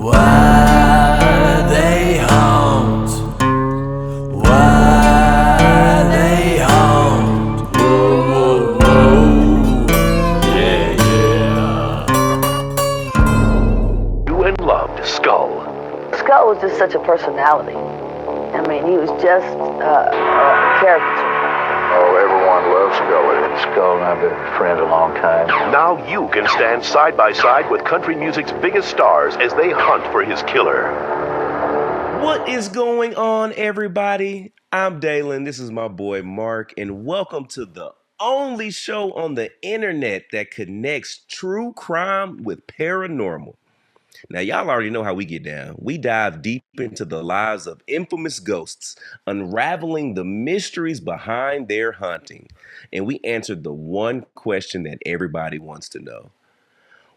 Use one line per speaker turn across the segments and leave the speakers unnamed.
Why they haunt? Why they haunt? Whoa, whoa, whoa. Yeah, yeah.
You and loved Skull.
Skull was just such a personality. I mean, he was just a character.
Oh, everyone loves Skull. Skull and I have been friends a long time.
Now you can stand side by side with country music's biggest stars as they hunt for his killer.
What is going on, everybody? I'm Dalen. This is my boy Mark, and welcome to the only show on the internet that connects true crime with paranormal. Now, y'all already know how we get down. We dive deep into the lives of infamous ghosts, unraveling the mysteries behind their haunting. And we answered the one question that everybody wants to know.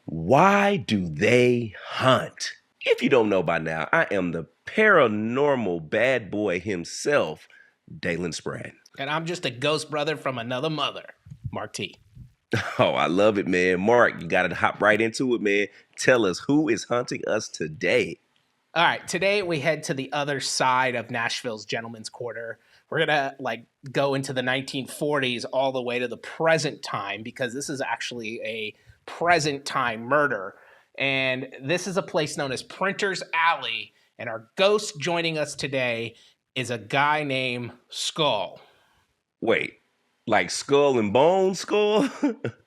Why do they hunt? If you don't know by now, I am the paranormal bad boy himself, Dalen Spratt.
And I'm just a ghost brother from another mother, Mark T.
Oh, I love it, man. Mark, you got to hop right into it, man. Tell us who is hunting us today.
All right, today we head to the other side of Nashville's Gentleman's Quarter. We're going to go into the 1940s all the way to the present time because this is actually a present time murder. And this is a place known as Printer's Alley. And our ghost joining us today is a guy named Skull.
Wait. Like Skull and Bone Skull?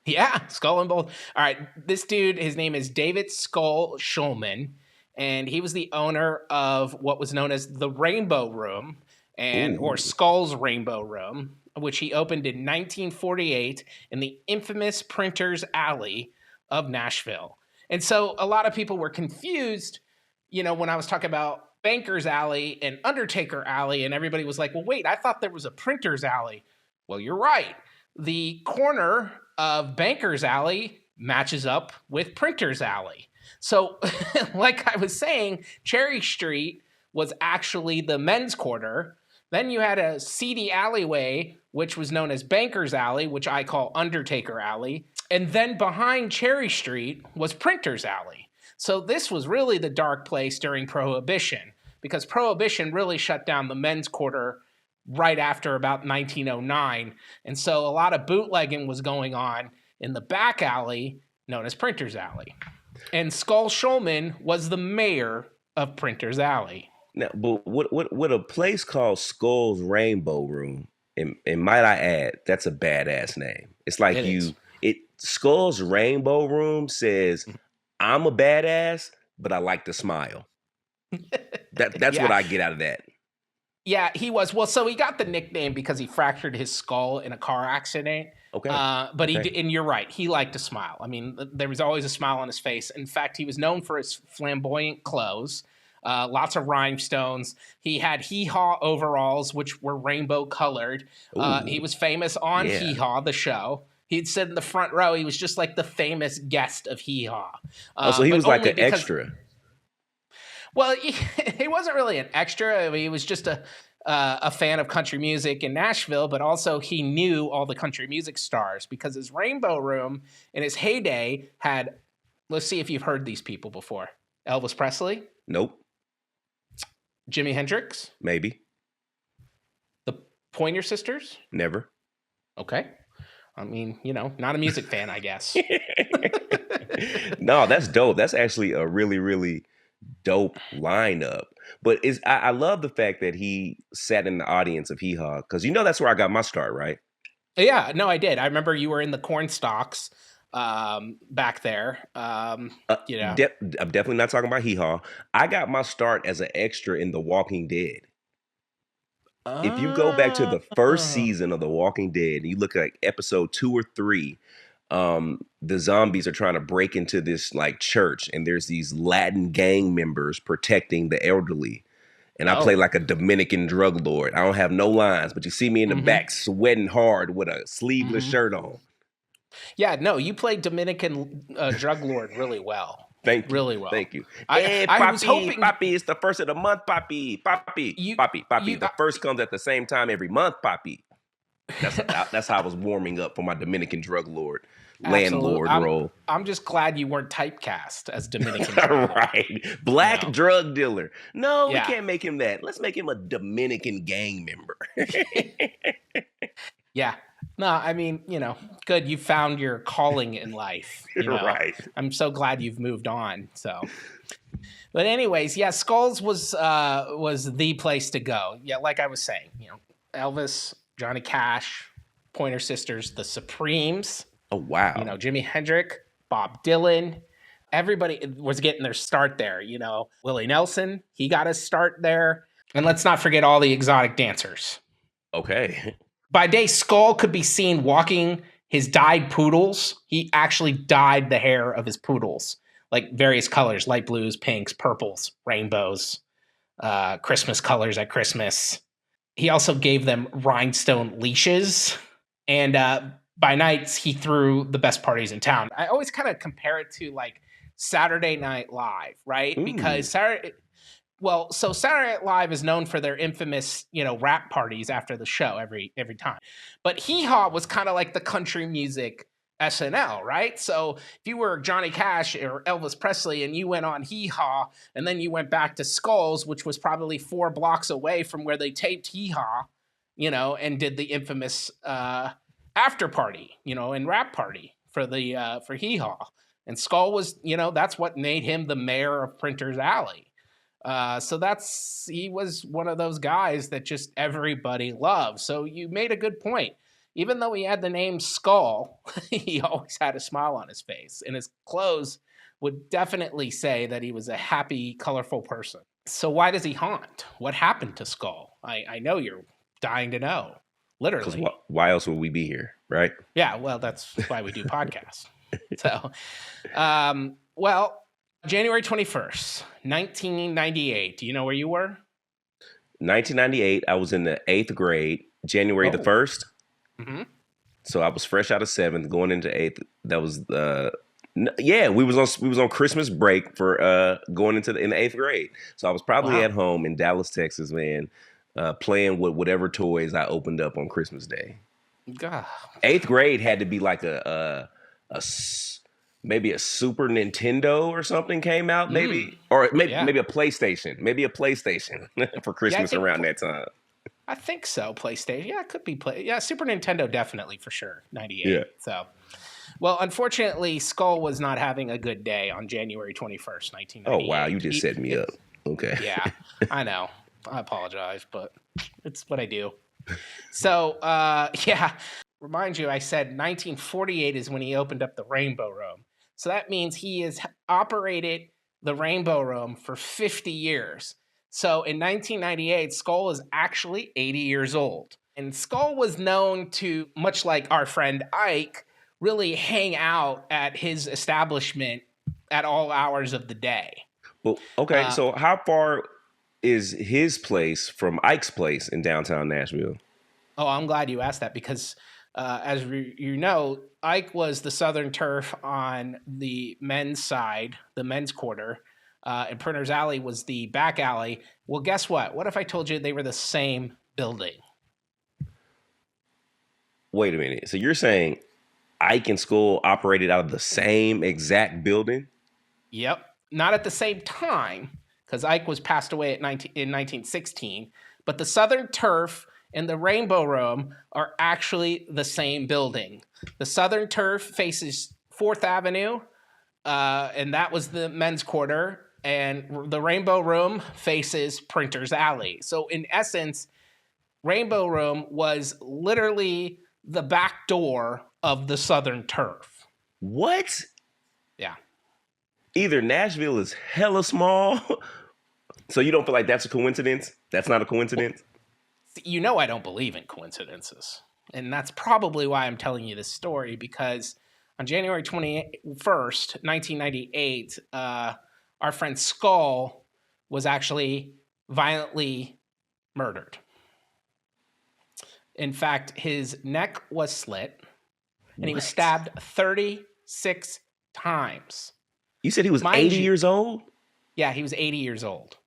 Yeah, Skull and Bone. All right, this dude, his name is David Skull Schulman, and he was the owner of what was known as the Rainbow Room, or Skull's Rainbow Room, which he opened in 1948 in the infamous Printer's Alley of Nashville. And so a lot of people were confused, when I was talking about Banker's Alley and Undertaker Alley, and everybody was like, well, wait, I thought there was a Printer's Alley. Well, you're right. The corner of Banker's Alley matches up with Printer's Alley. So, like I was saying, Cherry Street was actually the men's quarter. Then you had a seedy alleyway, which was known as Banker's Alley, which I call Undertaker Alley. And then behind Cherry Street was Printer's Alley. So this was really the dark place during Prohibition, because Prohibition really shut down the men's quarter right after about 1909. And so a lot of bootlegging was going on in the back alley known as Printer's Alley. And Skull Schulman was the mayor of Printer's Alley.
Now, but what a place called Skull's Rainbow Room, and might I add, that's a badass name. It's like Skull's Rainbow Room says, I'm a badass, but I like to smile. That's what I get out of that.
Yeah, he was. Well, so he got the nickname because he fractured his skull in a car accident. Okay. But and you're right. He liked to smile. I mean, there was always a smile on his face. In fact, he was known for his flamboyant clothes, lots of rhinestones. He had Hee Haw overalls, which were rainbow colored. He was famous on Hee Haw, the show. He'd sit in the front row. He was just like the famous guest of Hee Haw.
So he was like an extra.
Well, he wasn't really an extra. I mean, he was just a fan of country music in Nashville, but also he knew all the country music stars because his Rainbow Room in his heyday had, let's see if you've heard these people before. Elvis Presley?
Nope.
Jimi Hendrix?
Maybe.
The Pointer Sisters?
Never.
Okay. I mean, not a music fan, I guess.
No, that's dope. That's actually a really, really dope lineup. But I love the fact that he sat in the audience of Hee Haw, because that's where I got my start, right?
Yeah, no, I did. I remember you were in the corn stalks back there.
I'm definitely not talking about Hee Haw. I got my start as an extra in The Walking Dead. If you go back to the first season of The Walking Dead, and you look at episode 2 or 3, the zombies are trying to break into this church, and there's these Latin gang members protecting the elderly. And I play like a Dominican drug lord. I don't have no lines, but you see me in the back sweating hard with a sleeveless shirt on.
Yeah, no, you played Dominican drug lord really well.
Thank you.
Really well.
Thank you. Hey, I was hoping... Papi, it's the first of the month, Papi. Papi. The first comes at the same time every month, Papi. That's how I was warming up for my Dominican drug lord. landlord role.
I'm just glad you weren't typecast as Dominican.
Right. Black drug dealer. No, we
Yeah.
can't make him that. Let's make him a Dominican gang member.
Yeah. No, I mean, good. You found your calling in life.
Right.
I'm so glad you've moved on. So, but anyways, yeah, Skulls was the place to go. Yeah, like I was saying, Elvis, Johnny Cash, Pointer Sisters, the Supremes.
Oh wow.
Jimi Hendrix, Bob Dylan. Everybody was getting their start there. Willy Nelson, he got his start there. And let's not forget all the exotic dancers.
Okay.
By day, Skull could be seen walking his dyed poodles. He actually dyed the hair of his poodles, like various colors, light blues, pinks, purples, rainbows, Christmas colors at Christmas. He also gave them rhinestone leashes. And by nights, he threw the best parties in town. I always kind of compare it to like Saturday Night Live, right?
Ooh.
Because Saturday Night Live is known for their infamous, rap parties after the show every time. But Hee Haw was kind of like the country music SNL, right? So if you were Johnny Cash or Elvis Presley and you went on Hee Haw and then you went back to Skulls, which was probably 4 blocks away from where they taped Hee Haw, and did the infamous after party, and rap party for Hee Haw. And Skull was, that's what made him the mayor of Printers Alley. So he was one of those guys that just everybody loved. So you made a good point. Even though he had the name Skull, he always had a smile on his face, and his clothes would definitely say that he was a happy, colorful person. So why does he haunt? What happened to Skull? I know you're dying to know, literally.
Why else would we be here, right?
Yeah, well, that's why we do podcasts. So, January 21st, 1998. Do you know where you were?
1998, I was in the 8th grade, January the 1st.
Mm-hmm.
So I was fresh out of 7th, going into 8th. That was we was on Christmas break for going in the 8th grade. So I was probably at home in Dallas, Texas, man, playing with whatever toys I opened up on Christmas Day.
God.
8th grade had to be like maybe a Super Nintendo or something came out, maybe, or maybe a PlayStation, for Christmas around that time.
I think so. PlayStation, yeah, it could be Super Nintendo, definitely for sure. 98.
Yeah.
So, well, unfortunately, Skull was not having a good day on January 21st, 1998.
Oh wow, you just set me up. Okay.
Yeah, I know. I apologize, but it's what I do. So, remind you, I said 1948 is when he opened up the Rainbow Room. So that means he has operated the Rainbow Room for 50 years. So in 1998, Skull is actually 80 years old. And Skull was known to, much like our friend Ike, really hang out at his establishment at all hours of the day.
Well, okay, so how far is his place from Ike's place in downtown Nashville?
Oh, I'm glad you asked that because, as you know, Ike was the Southern Turf on the men's side, the men's quarter, and Printers Alley was the back alley. Well, guess what? What if I told you they were the same building?
Wait a minute. So you're saying Ike and Skull operated out of the same exact building?
Yep. Not at the same time, because Ike was passed away in 1916, but the Southern Turf and the Rainbow Room are actually the same building. The Southern Turf faces 4th Avenue, and that was the men's quarter, and the Rainbow Room faces Printers Alley. So in essence, Rainbow Room was literally the back door of the Southern Turf.
What?
Yeah.
Either Nashville is hella small, so you don't feel like that's a coincidence? That's not a coincidence?
You know I don't believe in coincidences. And that's probably why I'm telling you this story, because on January 21st, 1998, our friend Skull was actually violently murdered. In fact, his neck was slit, and he was stabbed 36 times.
You said he was 80 years old?
Yeah, he was 80 years old.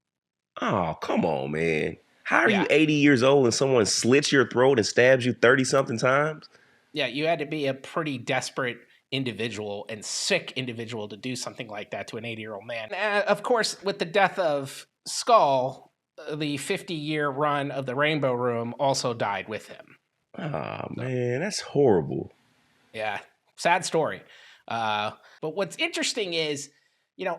Oh, come on, man. How are you 80 years old and someone slits your throat and stabs you 30-something times?
Yeah, you had to be a pretty desperate individual and sick individual to do something like that to an 80-year-old man. And of course, with the death of Skull, the 50-year run of the Rainbow Room also died with him.
Oh, man, that's horrible.
Yeah, sad story. But what's interesting is,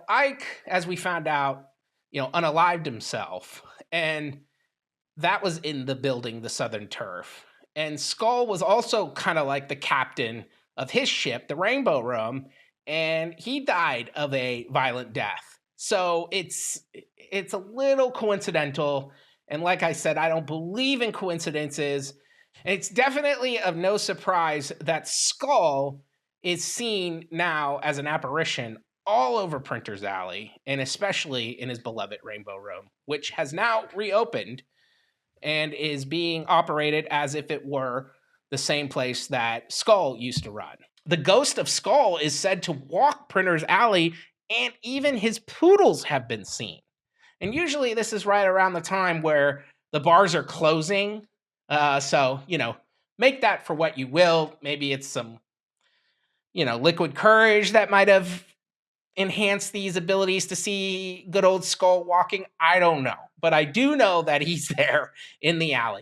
Ike, as we found out, unalived himself. And that was in the building, the Southern Turf. And Skull was also kind of like the captain of his ship, the Rainbow Room, and he died of a violent death. So it's a little coincidental. And like I said, I don't believe in coincidences. And it's definitely of no surprise that Skull is seen now as an apparition all over Printer's Alley, and especially in his beloved Rainbow Room, which has now reopened and is being operated as if it were the same place that Skull used to run. The ghost of Skull is said to walk Printer's Alley, and even his poodles have been seen. And usually this is right around the time where the bars are closing. So, make that for what you will. Maybe it's some, liquid courage that might have enhanced these abilities to see good old Skull walking. I don't know. But I do know that he's there in the alley.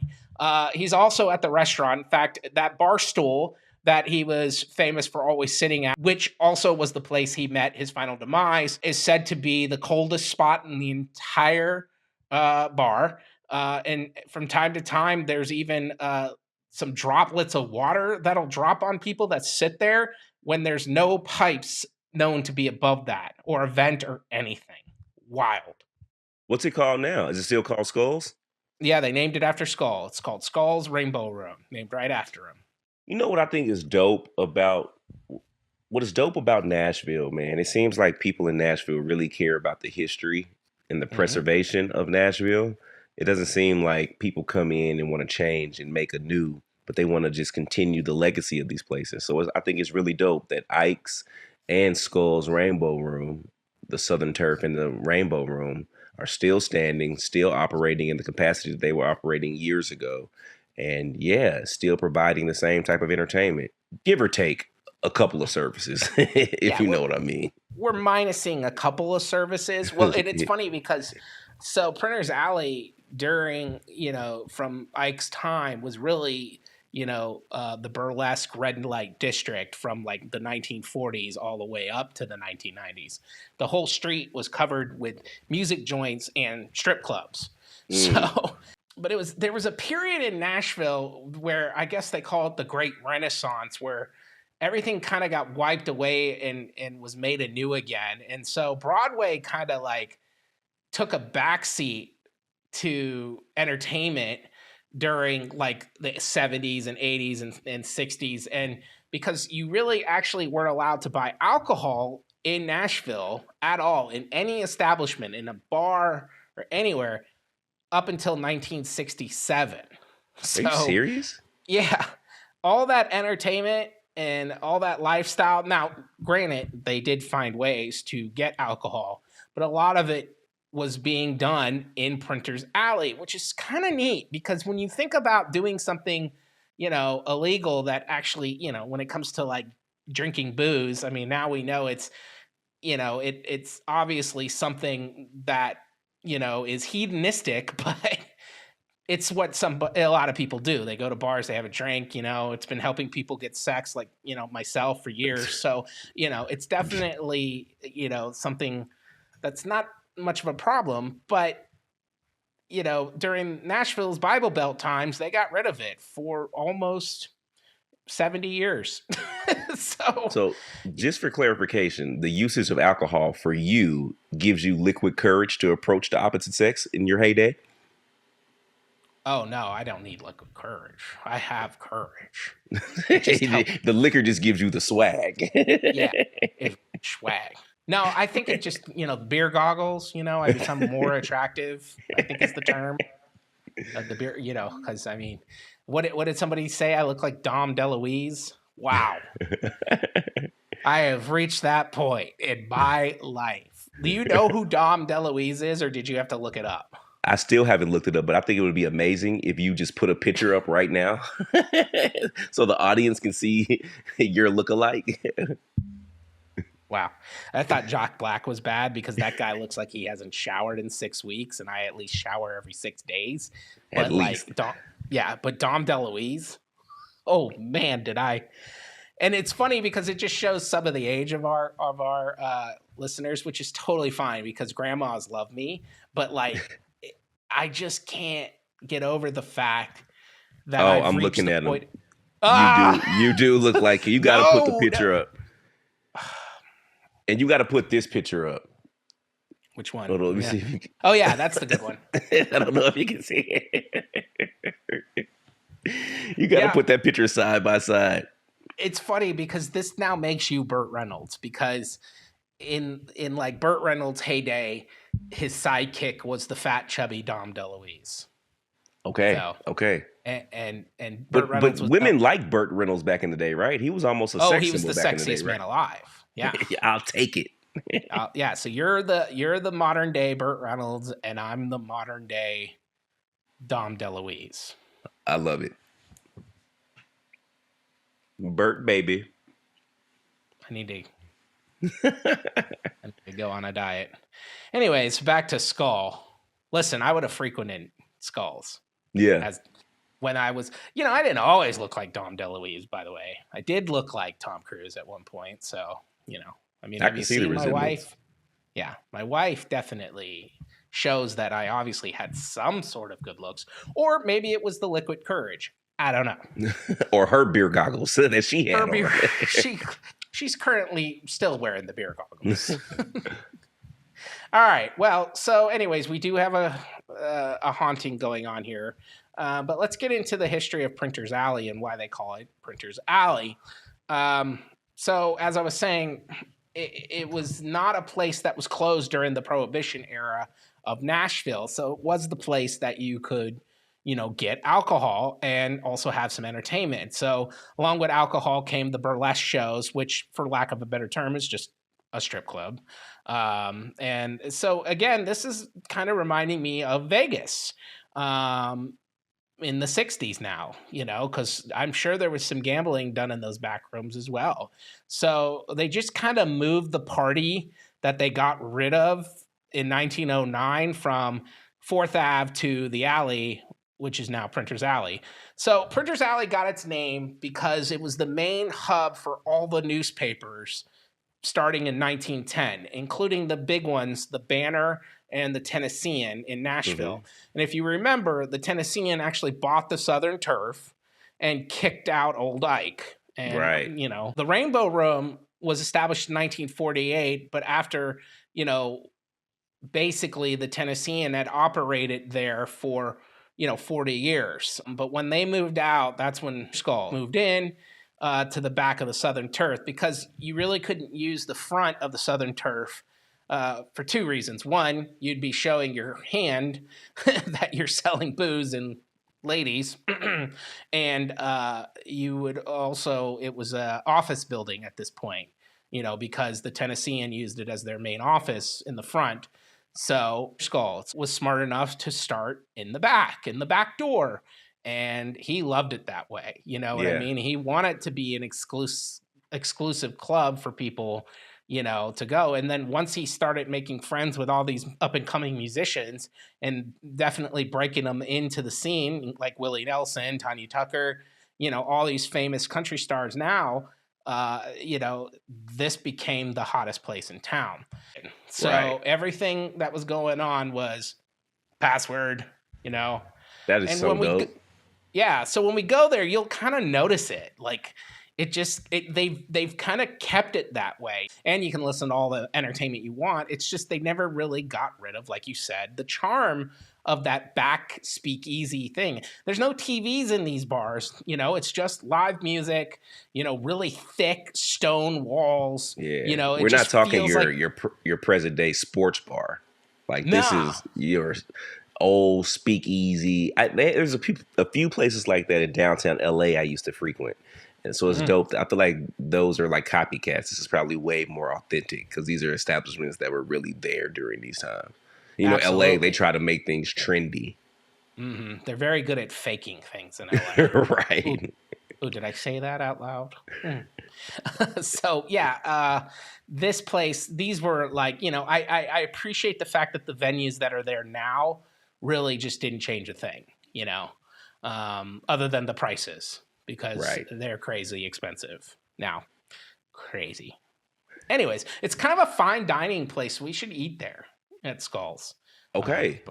He's also at the restaurant. In fact, that bar stool that he was famous for always sitting at, which also was the place he met his final demise, is said to be the coldest spot in the entire bar. And from time to time, there's even some droplets of water that'll drop on people that sit there when there's no pipes known to be above that, or a vent or anything. Wild.
What's it called now? Is it still called Skulls?
Yeah, they named it after Skull. It's called Skull's Rainbow Room, named right after him.
You know what I think is dope about Nashville, man? It seems like people in Nashville really care about the history and the preservation of Nashville. It doesn't seem like people come in and want to change and make anew, but they want to just continue the legacy of these places. So I think it's really dope that Ike's and Skull's Rainbow Room, the Southern Turf and the Rainbow Room, are still standing, still operating in the capacity that they were operating years ago. And yeah, still providing the same type of entertainment, give or take a couple of services, if you know what I mean.
We're minusing a couple of services. Well, it's funny because Printer's Alley during, from Ike's time was really, the burlesque red light district from like the 1940s all the way up to the 1990s. The whole street was covered with music joints and strip clubs. But there was a period in Nashville where I guess they call it the Great Renaissance, where everything kind of got wiped away and was made anew again. And so Broadway kind of like took a backseat to entertainment during like the 70s and 80s and 60s. And because you really actually weren't allowed to buy alcohol in Nashville at all, in any establishment, in a bar or anywhere, up until 1967.
Are you serious?
Yeah. All that entertainment and all that lifestyle. Now, granted, they did find ways to get alcohol, but a lot of it was being done in Printer's Alley, which is kind of neat because when you think about doing something, illegal that actually, when it comes to like drinking booze, I mean, now we know it's, it's obviously something that, is hedonistic, but it's what a lot of people do. They go to bars, they have a drink, it's been helping people get sex, like, myself for years. So, it's definitely, something that's not much of a problem, but during Nashville's Bible Belt times, they got rid of it for almost 70 years. So
just for clarification, the usage of alcohol for you gives you liquid courage to approach the opposite sex in your heyday?
Oh, no, I don't need liquid courage. I have courage.
The liquor just gives you the swag.
Yeah, it's swag. No, I think it just, beer goggles, I become more attractive, I think is the term. The beer, because, I mean, what did somebody say? I look like Dom DeLuise? Wow. I have reached that point in my life. Do you know who Dom DeLuise is, or did you have to look it up?
I still haven't looked it up, but I think it would be amazing if you just put a picture up right now so the audience can see your lookalike.
Wow. I thought Jock Black was bad because that guy looks like he hasn't showered in 6 weeks, and I at least shower every 6 days. But
At least.
but Dom DeLuise, oh man, did I. And it's funny because it just shows some of the age of our listeners, which is totally fine because grandmas love me. But like, I just can't get over the fact that
I'm looking at him.
Ah!
You do look like you got to put the picture up. And you got to put this picture up.
Which one?
Hold on, let me see if you can...
Oh, yeah, that's the good one.
I don't know if you can see it. You got to put that picture side by side.
It's funny because this now makes you Burt Reynolds because in like Burt Reynolds' heyday, his sidekick was the fat, chubby Dom DeLuise.
Okay.
So,
okay.
And Burt Reynolds
but women liked Burt Reynolds back in the day, right? He was almost a sex symbol back in the day.
Oh, he was the sexiest man alive. Yeah.
I'll take it.
Yeah, so you're the modern day Burt Reynolds, and I'm the modern day Dom DeLuise.
I love it. Burt, baby.
I need to go on a diet. Anyways, back to Skull. Listen, I would have frequented Skulls.
Yeah.
When I was, I didn't always look like Dom DeLuise, by the way. I did look like Tom Cruise at one point, so, I mean,
I
have
can
you
see the
seen my
resemblance.
wife? Yeah, my wife definitely shows that I obviously had some sort of good looks, or maybe it was the liquid courage. I don't know.
Or her beer goggles that she had.
She's currently still wearing the beer goggles. All right. Well, so anyways, we do have a haunting going on here. But let's get into the history of Printer's Alley and why they call it Printer's Alley. So as I was saying, it was not a place that was closed during the Prohibition era of Nashville. So it was the place that you could, get alcohol and also have some entertainment. So along with alcohol came the burlesque shows, which for lack of a better term is just a strip club. And so again, this is kind of reminding me of Vegas. In the 60s now, because I'm sure there was some gambling done in those back rooms as well. So they just kind of moved the party that they got rid of in 1909 from 4th Ave to the alley, which is now Printer's Alley. So Printer's Alley got its name because it was the main hub for all the newspapers starting in 1910, including the big ones, the Banner and the Tennessean in Nashville. Mm-hmm. And if you remember, the Tennessean actually bought the Southern Turf and kicked out Old Ike. And,
right.
The Rainbow Room was established in 1948, but after, basically the Tennessean had operated there for, 40 years. But when they moved out, that's when Skull moved in to the back of the Southern Turf, because you really couldn't use the front of the Southern Turf for two reasons. One, you'd be showing your hand that you're selling booze and ladies. And you would also, it was an office building at this point, because the Tennessean used it as their main office in the front. So Skull was smart enough to start in the back door. And he loved it that way. You know what I mean? He wanted to be an exclusive club for people, to go. And then once he started making friends with all these up and coming musicians and definitely breaking them into the scene, like Willie Nelson, Tanya Tucker, all these famous country stars now, this became the hottest place in town. So everything that was going on was password,
That is so dope.
So when we go there, you'll kind of notice it. Like they've kind of kept it that way. And you can listen to all the entertainment you want. It's just they never really got rid of, like you said, the charm of that back speakeasy thing. There's no TVs in these bars, it's just live music, really thick stone walls.
Yeah. We're not talking your present day sports bar. Like this is your old speakeasy. There's a few places like that in downtown LA I used to frequent. And so it's dope. I feel like those are like copycats. This is probably way more authentic because these are establishments that were really there during these times. You know, LA, they
Absolutely.
try to make things trendy.
They're very good at faking things in LA.
Right.
Ooh, did I say that out loud? So yeah, this place, these were like, I appreciate the fact that the venues that are there now really just didn't change a thing, other than the prices, because
Right.
they're crazy expensive now. Crazy. Anyways, it's kind of a fine dining place. We should eat there at Skull's.
Okay.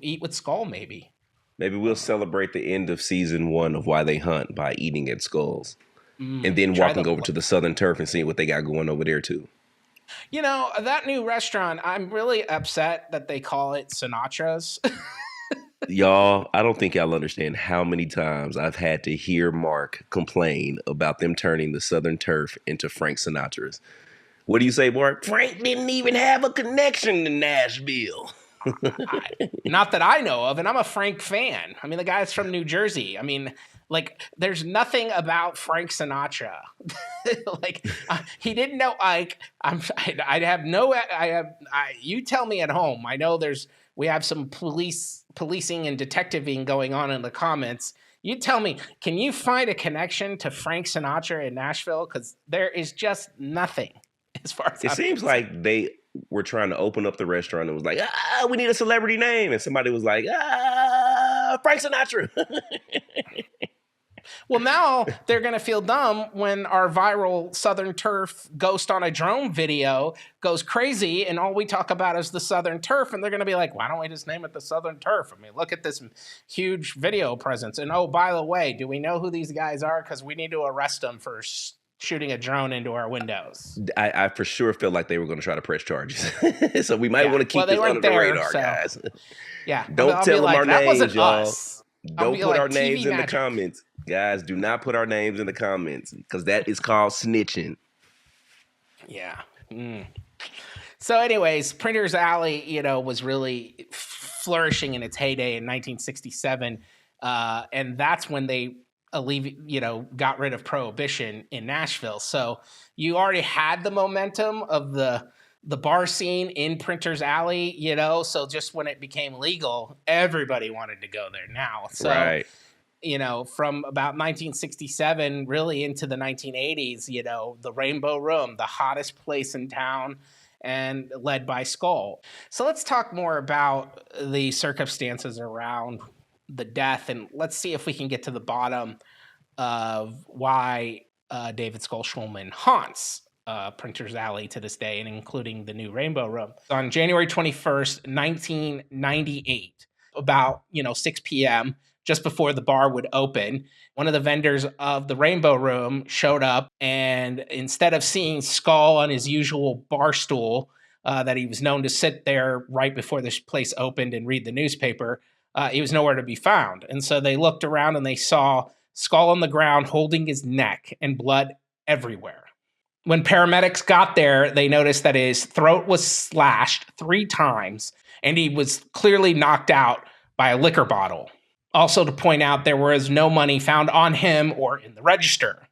Eat with Skull maybe.
Maybe we'll celebrate the end of season 1 of Why They Hunt by eating at Skulls. And then
Try
walking over to the Southern Turf and seeing what they got going over there too.
That new restaurant, I'm really upset that they call it Sinatra's.
Y'all, I don't think y'all understand how many times I've had to hear Mark complain about them turning the Southern Turf into Frank Sinatra's. What do you say, Mark? Frank didn't even have a connection to Nashville.
Not that I know of, and I'm a Frank fan. I mean, the guy's from New Jersey. I mean, like, there's nothing about Frank Sinatra. He didn't know Ike. You tell me at home. I know we have some policing and detectiving going on in the comments. You tell me, can you find a connection to Frank Sinatra in Nashville? Because there is just nothing as far as
It seems like they were trying to open up the restaurant and was like, we need a celebrity name. And somebody was like, Frank Sinatra.
Well, now they're going to feel dumb when our viral Southern Turf ghost on a drone video goes crazy and all we talk about is the Southern Turf. And they're going to be like, why don't we just name it the Southern Turf? I mean, look at this huge video presence. And oh, by the way, do we know who these guys are? Because we need to arrest them for shooting a drone into our windows.
I for sure felt like they were going to try to press charges. So we might want to keep this under the radar, guys.
Yeah.
Don't tell them our names, y'all.
Us.
Don't put our names
TV
in
magic.
the comments. Guys, do not put our names in the comments because that is called snitching.
Yeah. So anyways, Printer's Alley, was really flourishing in its heyday in 1967. And that's when they got rid of Prohibition in Nashville. So you already had the momentum of the bar scene in Printer's Alley, so just when it became legal, everybody wanted to go there now. So,
right.
From about 1967 really into the 1980s, the Rainbow Room, the hottest place in town, and led by Skull. So let's talk more about the circumstances around the death, and let's see if we can get to the bottom of why David Skull Schulman haunts Printer's Alley to this day, and including the new Rainbow Room. On January 21st, 1998, about 6 p.m., just before the bar would open, one of the vendors of the Rainbow Room showed up, and instead of seeing Skull on his usual bar stool that he was known to sit there right before this place opened and read the newspaper, he was nowhere to be found. And so they looked around and they saw Skull on the ground holding his neck and blood everywhere. When paramedics got there, they noticed that his throat was slashed 3 times and he was clearly knocked out by a liquor bottle. Also to point out, there was no money found on him or in the register.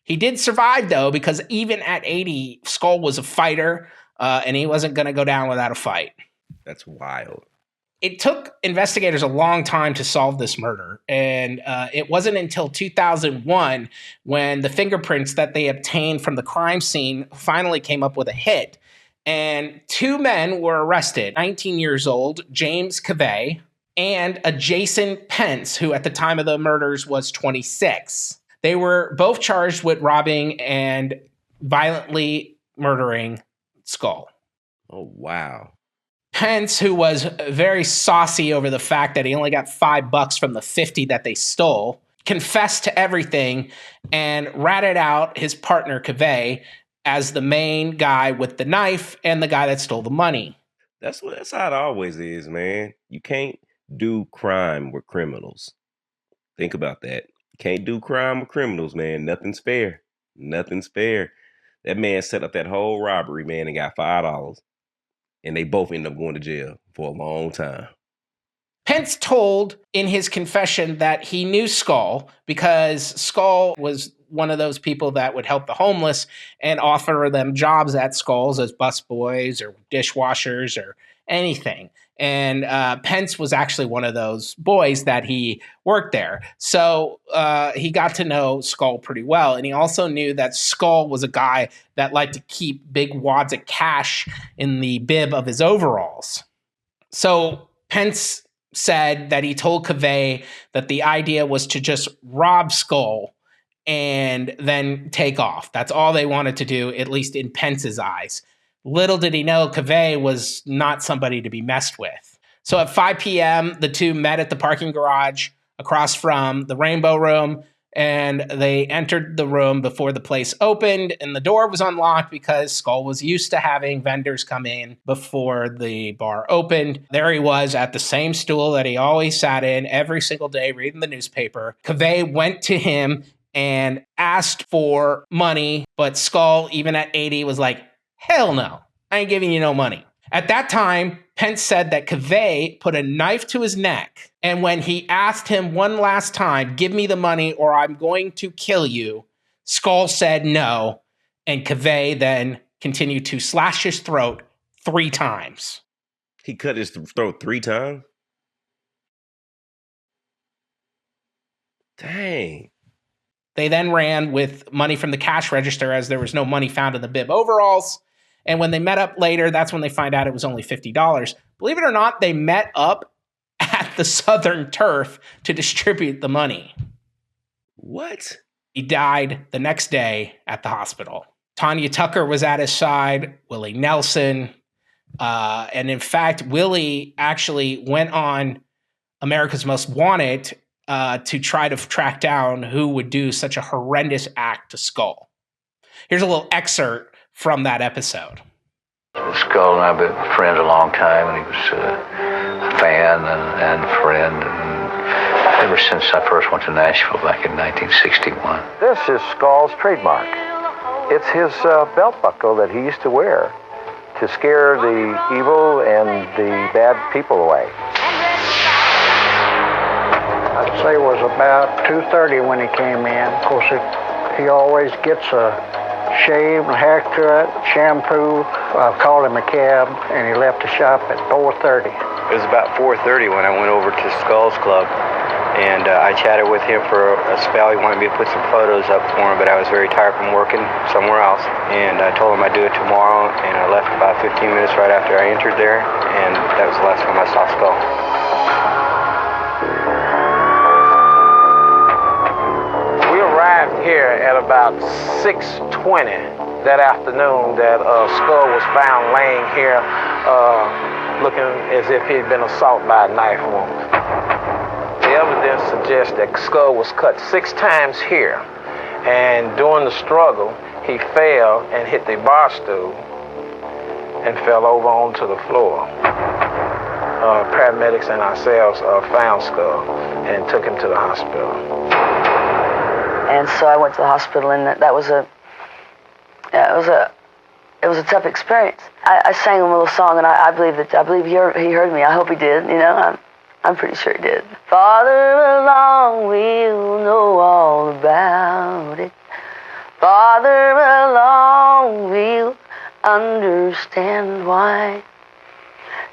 He did survive, though, because even at 80, Skull was a fighter, and he wasn't going to go down without a fight.
That's wild.
It took investigators a long time to solve this murder, and it wasn't until 2001 when the fingerprints that they obtained from the crime scene finally came up with a hit. And 2 men were arrested, 19 years old, James Cavey, and a Jason Pence, who at the time of the murders was 26. They were both charged with robbing and violently murdering Skull.
Oh, wow.
Pence, who was very saucy over the fact that he only got $5 from the 50 that they stole, confessed to everything and ratted out his partner Cavey as the main guy with the knife and the guy that stole the money.
That's how it always is, man. You can't do crime with criminals. Think about that. You can't do crime with criminals, man. Nothing's fair. Nothing's fair. That man set up that whole robbery, man, and got $5. And they both end up going to jail for a long time.
Pence told in his confession that he knew Skull because Skull was one of those people that would help the homeless and offer them jobs at Skulls as busboys or dishwashers or anything. And Pence was actually one of those boys that he worked there. So he got to know Skull pretty well. And he also knew that Skull was a guy that liked to keep big wads of cash in the bib of his overalls. So Pence said that he told Cavey that the idea was to just rob Skull and then take off. That's all they wanted to do, at least in Pence's eyes. Little did he know Cavey was not somebody to be messed with. So at 5 p.m., the two met at the parking garage across from the Rainbow Room, and they entered the room before the place opened, and the door was unlocked because Skull was used to having vendors come in before the bar opened. There he was at the same stool that he always sat in every single day reading the newspaper. Cavey went to him and asked for money, but Skull, even at 80, was like, hell no, I ain't giving you no money. At that time, Pence said that Cavey put a knife to his neck, and when he asked him one last time, give me the money or I'm going to kill you, Skull said no, and Cavey then continued to slash his throat 3 times.
He cut his throat 3 times? Dang.
They then ran with money from the cash register as there was no money found in the bib overalls. And when they met up later, that's when they find out it was only $50. Believe it or not, they met up at the Southern Turf to distribute the money.
What?
He died the next day at the hospital. Tanya Tucker was at his side, Willie Nelson. And in fact, Willie actually went on America's Most Wanted to try to track down who would do such a horrendous act to Skull. Here's a little excerpt from that episode.
Skull and I have been friends a long time, and he was a fan and a friend. And ever since I first went to Nashville back in 1961.
This is Skull's trademark. It's his belt buckle that he used to wear to scare the evil and the bad people away.
I'd say it was about 2:30 when he came in. Of course, he always gets a shave, a haircut, shampoo. I called him a cab, and he left the shop at 4:30.
It was about 4:30 when I went over to Skull's Club, and I chatted with him for a spell. He wanted me to put some photos up for him, but I was very tired from working somewhere else. And I told him I'd do it tomorrow, and I left about 15 minutes right after I entered there, and that was the last time I saw Skull.
Here at about 6:20 that afternoon that Skull was found laying here looking as if he'd been assaulted by a knife wound. The evidence suggests that Skull was cut 6 times here, and during the struggle he fell and hit the bar stool and fell over onto the floor. Paramedics and ourselves found Skull and took him to the hospital.
And so I went to the hospital, and it was a tough experience. I sang him a little song, and I believe he heard me. I hope he did. You know, I'm pretty sure he did. Farther along, we'll know all about it. Farther along, we'll understand why.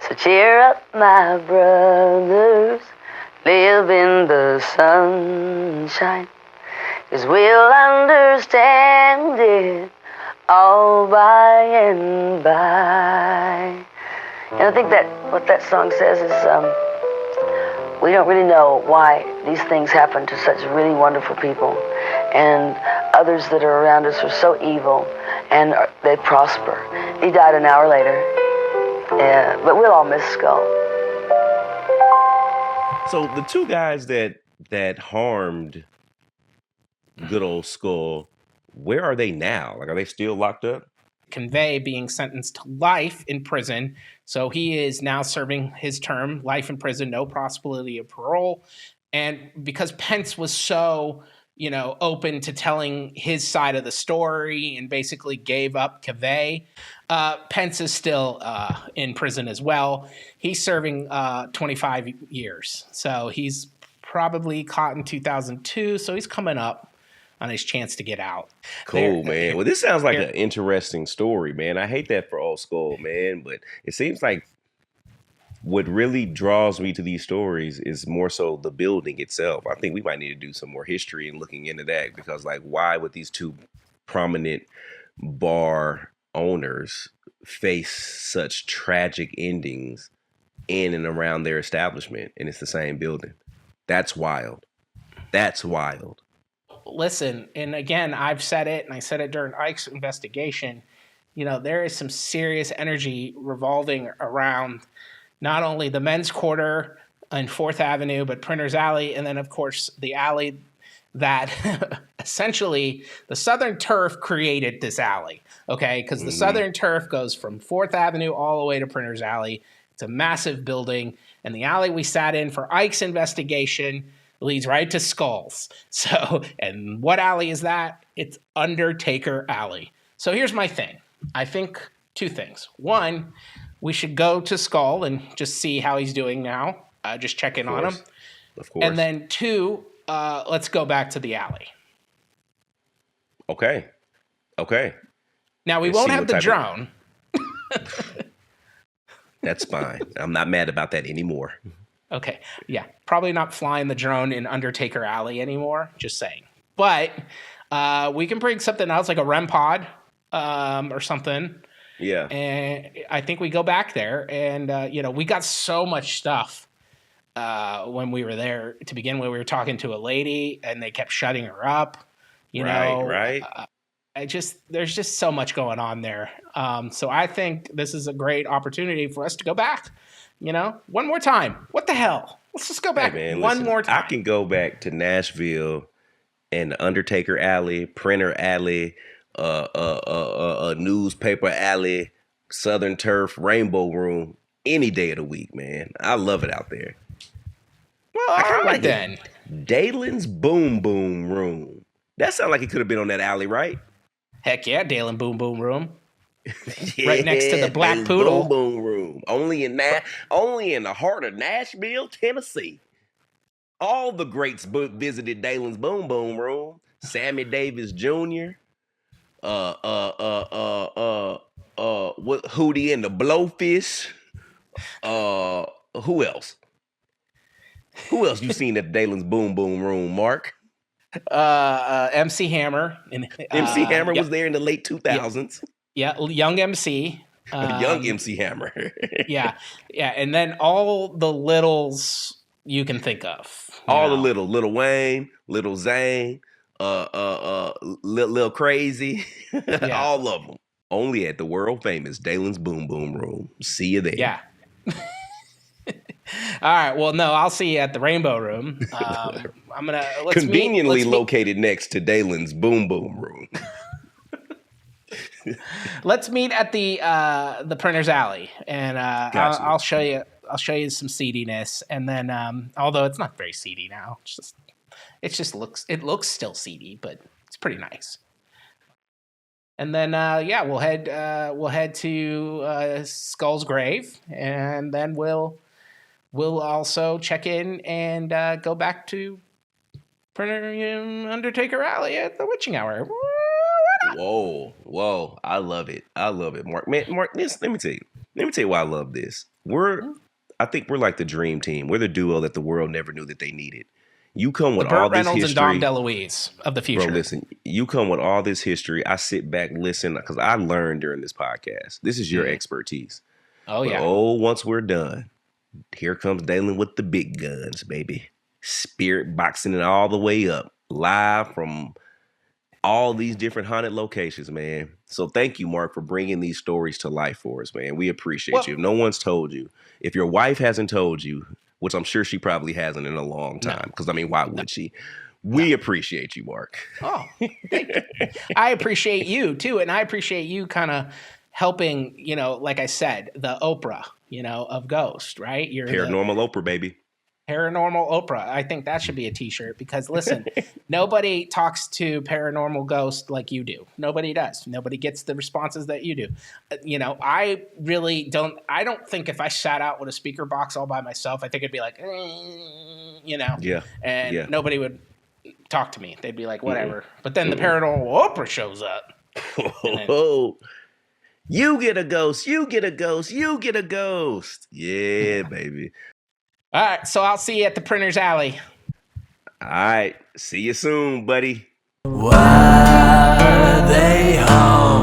So cheer up, my brothers, live in the sunshine. 'Cause we'll understand it all by and by. And I think that what that song says is we don't really know why these things happen to such really wonderful people. And others that are around us are so evil, and they prosper. He died an hour later. But we'll all miss Skull.
So the 2 guys that harmed good old Skull, where are they now? Like, are they still locked up?
Cavey being sentenced to life in prison. So he is now serving his term, life in prison, no possibility of parole. And because Pence was so, open to telling his side of the story and basically gave up Cavey, Pence is still in prison as well. He's serving 25 years. So he's probably caught in 2002. So he's coming up on his chance to get out.
Cool, man. Well, this sounds like an interesting story, man. I hate that for old Skull, man, but it seems like what really draws me to these stories is more so the building itself. I think we might need to do some more history and looking into that, because like, why would these two prominent bar owners face such tragic endings in and around their establishment, and it's the same building? That's wild. That's wild.
Listen, and again, I've said it, and I said it during Ike's investigation. You know, there is some serious energy revolving around not only the men's quarter and 4th Avenue, but Printer's Alley, and then, of course, the alley that essentially the Southern Turf created this alley, okay? Because the Southern Turf goes from 4th Avenue all the way to Printer's Alley. It's a massive building, and the alley we sat in for Ike's investigation leads right to Skulls. So, and what alley is that? It's Undertaker Alley. So here's my thing. I think 2 things. One, we should go to Skull and just see how he's doing now. Just check in on him.
Of course.
And then 2, let's go back to the alley.
Okay.
Now, we won't have the drone.
That's fine. I'm not mad about that anymore.
Okay. Yeah. Probably not flying the drone in Undertaker Alley anymore. Just saying. But we can bring something else, like a REM pod or something.
Yeah.
And I think we go back there, and, we got so much stuff when we were there to begin with. We were talking to a lady, and they kept shutting her up.
Right.
There's just so much going on there. So I think this is a great opportunity for us to go back, one more time. What the hell? Let's just go back more time.
I can go back to Nashville and Undertaker Alley, Printer Alley, Newspaper Alley, Southern Turf, Rainbow Room, any day of the week, man. I love it out there.
Well, all right then.
Dalen's Boom Boom Room. That sounds like it could have been on that alley, right?
Heck yeah, Dalen Boom Boom Room.
Yeah,
right next to the Black Poodle.
Boom Boom Room. Only in the heart of Nashville, Tennessee. All the greats visited Dalen's Boom Boom Room. Sammy Davis Jr., Hootie and the Blowfish. Who else? Who else you seen at Dalen's Boom Boom Room, Mark?
MC Hammer.
MC Hammer was there in the late 2000s.
Yeah, young MC.
Young MC Hammer.
yeah, and then all the littles you can think of.
The Little Wayne, Little Zane, Lil Crazy, all of them. Only at the world famous Dalen's Boom Boom Room. See you there.
Yeah. All right. Well, no, I'll see you at the Rainbow Room.
Conveniently located next to Dalen's Boom Boom Room.
Let's meet at the Printer's Alley, and I'll show you. I'll show you some seediness, and then although it's not very seedy now, it looks still seedy, but it's pretty nice. And then we'll head to Skull's grave, and then we'll also check in and go back to Undertaker Alley at the witching hour.
Whoa! I love it, Mark. Man, Mark, let me tell you why I love this. I think we're like the dream team. We're the duo that the world never knew that they needed. You come with all this history.
Reynolds and Dom DeLuise of the future.
Bro, listen, you come with all this history. I sit back, listen, because I learned during this podcast. This is your expertise.
Oh, yeah.
Once we're done, here comes Dalen with the big guns, baby. Spirit boxing it all the way up. Live from all these different haunted locations, man. So thank you, Mark, for bringing these stories to life for us, man. We appreciate you. If no one's told you, if your wife hasn't told you, which I'm sure she probably hasn't in a long time, because, why would she? We appreciate you, Mark.
Oh, thank you. I appreciate you, too, and I appreciate you kind of helping, like I said, the Oprah, of Ghost, right? You're
Paranormal Oprah, baby.
Paranormal Oprah. I think that should be a t-shirt because listen, nobody talks to paranormal ghosts like you do. Nobody does. Nobody gets the responses that you do. I really don't. I don't think if I sat out with a speaker box all by myself, I think it'd be like,
Yeah.
And nobody would talk to me. They'd be like, whatever. But then the paranormal Oprah shows up.
You get a ghost. You get a ghost. You get a ghost. Yeah, baby.
All right, so I'll see you at the Printer's Alley.
All right. See you soon, buddy.
Why they haunt?